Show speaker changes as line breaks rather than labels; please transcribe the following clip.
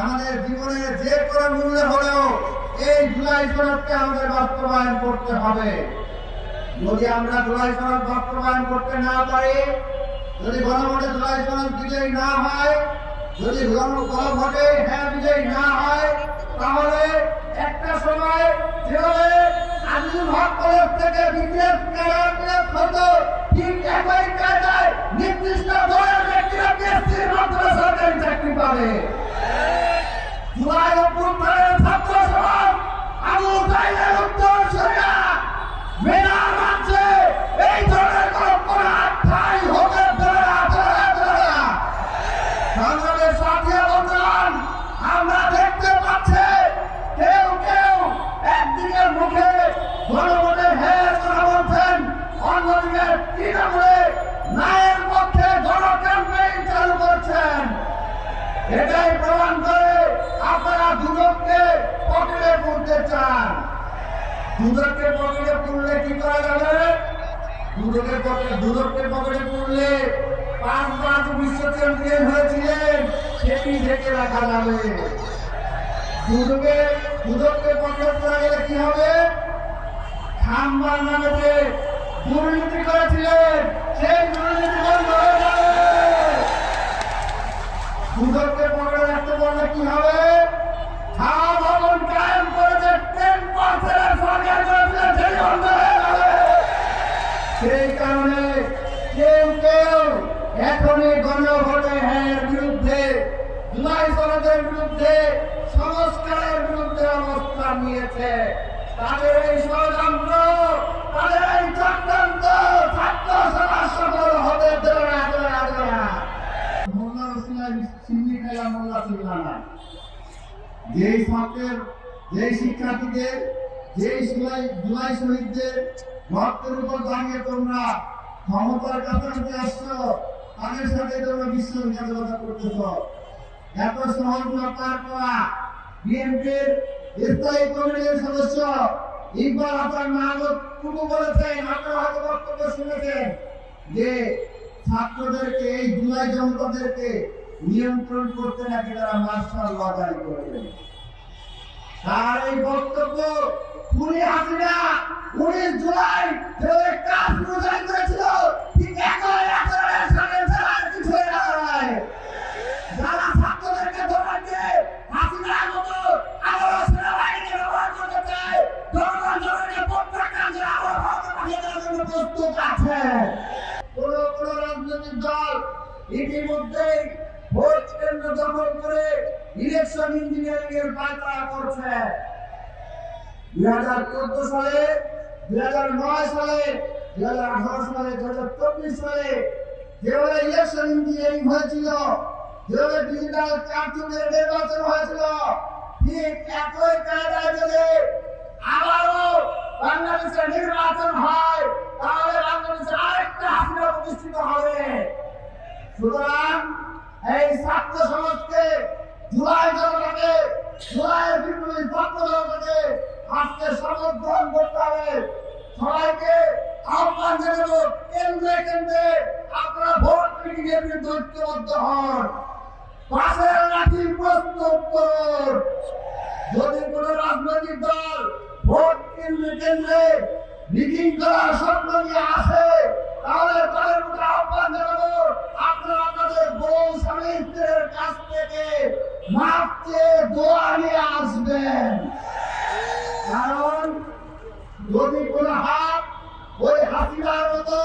আমাদের জীবনের যে কোনো মূল্যে হলেও এই জুলাই সনদকে আমাদের বাস্তবায়ন করতে হবে। যদি আমরা জুলাই সনদ বাস্তবায়ন করতে না পারি, যদি গণভোটে জুলাই সনদ বিজয়ী না হয়, যদি গণভোটে হ্যাঁ বিজয়ী না হয়, তাহলে একটা সময় যেভাবে আজিজুল হক কলেজ থেকে বিসিএস ক্যাডার হতো, ঠিক একই কায়দায় নির্দিষ্ট দলের ব্যক্তিরা পিএসসির মাধ্যমে সরকারি চাকরি পাবে। জুলাই অভ্যুত্থানের ছাত্র সমাজ আবু সাইদের উত্তরসূরিরা মেনা রাজ্যে এই ধরনের কল্পনা ঠাঁই হতে দেবে না। বাংলাদেশ সাথীয় বন্ধুগণ, আমরা দেখতে পাচ্ছি কেউ কেউ একদিকে মুখে গণভোটে হ্যাঁ কথা বলছেন, অন্যদিকে তৃণমূলে ন্যায়ের পক্ষে গণ ক্যাম্পেইন চালু করছেন। এটাই প্রমাণ করে আপনারা দুদককে পকেটে পুরতে চান। দুদককে পকেটে পুরলে কি করা যাবে? দুদককে পকেটে পুরলে 5 বার বিশ্ব চ্যাম্পিয়ন হয়েছিলেন, সেটি ঢেকে রাখা যাবে। দুদককে পকেটে পুরা গেলে কি হবে? খাম্বার নামে দুর্নীতি করেছিলেন, সেই দুর্নীতি বন্ধ হয়ে যাবে। দুদককে পকেটে রাখতে বললে কি হবে? খাওয়া ভবন কায়েম করেছে 10% সরকার করেছিলেন, সেই বন্ধ হয়ে যাবে। সেই কারণে কেউ কেউ এখনই গণভোটে হ্যাঁ বিরুদ্ধে, জুলাই সনদের বিরুদ্ধে, সংস্কারের বিরুদ্ধে অবস্থান নিয়েছে। তাদের এই ষড়যন্ত্র, তাদের এই চক্রান্ত ছাত্র সমাজ সফল হতে দেবে না। মোল্লা রসুল্লাহ সিন্নি খেলা মোল্লা ছিল না। যেই ছাত্রের, যেই শিক্ষার্থীদের, যেই জুলাই শহীদদের রক্তের উপর দাঁড়িয়ে তোমরা ক্ষমতার কাছাকাছি আসছো, তাদের সাথে তোমরা বিশ্বাসঘাতকতা করতেছ। এত সহজ ব্যাপার করা। বিএনপির স্থায়ী কমিটির সদস্য ইকবাল হাসান মাহমুদ টুকু বলেছেন, আপনারা হয়তো বক্তব্য শুনেছেন, যে ছাত্রদেরকে, এই জুলাই জনতাদেরকে নিয়ন্ত্রণ করতে নাকি তারা মার্শাল ল জারি করবেন। তার এই বক্তব্য খুনি হাসিনা 19 জুলাই যে কাশ্মীর জারি করেছিল, ঠিক একই আচরণের সাথে ছাড়া কিছু নয়। যারা ছাত্রদেরকে ধরাকে হাসিনার মতো আবারও সেনাবাহিনীকে ব্যবহার করতে চায়, জনগণকে প্রত্যাখ্যান আবার ভারতে পাঠিয়ে দেওয়ার জন্য প্রস্তুত আছে। কোন রাজনৈতিক দল ইতিমধ্যেই ভোট কেন্দ্র দখল করে ইলেকশন ইঞ্জিনিয়ারিং এর পায়তারা করছে। 2014 সালে, 2009 সালে, 2018 সালে, 2024 সালে যেভাবে ইলেকশন ইঞ্জিনিয়ারিং হয়েছিল, যেভাবে ডিজিটাল কার্যক্রমের নির্বাচন হয়েছিল, ঠিক একই কায়দায় যদি আবারও বাংলাদেশে নির্বাচন হয়, তাহলে বাংলাদেশে আরেকটা হাসিনা প্রতিষ্ঠিত হবে। সুতরাং এই ছাত্র সমাজকে, জুলাই জনতাকে, জুলাইয়ের বিপ্লবী ছাত্র জনতাকে আজকে শপথ গ্রহণ করতে হবে। সবাইকে আহ্বান জানাবো, কেন্দ্রে কেন্দ্রে আপনারা ভোট মিটিং এর বিরুদ্ধে ঐক্যবদ্ধ হন। পাশের লাঠি প্রস্তুত করুন। যদি কোন রাজনৈতিক দল ভোট কেন্দ্রে কেন্দ্রে মিটিং করার স্বপ্ন নিয়ে আসে, তাহলে তাদের মধ্যে আহ্বান জানাবো, আপনারা আপনাদের বউ স্বামী স্ত্রীর কাছ থেকে মাপ চেয়ে দোয়া নিয়ে আসবেন। কারণ যদি কোন হাত ওই হাসিনার মতো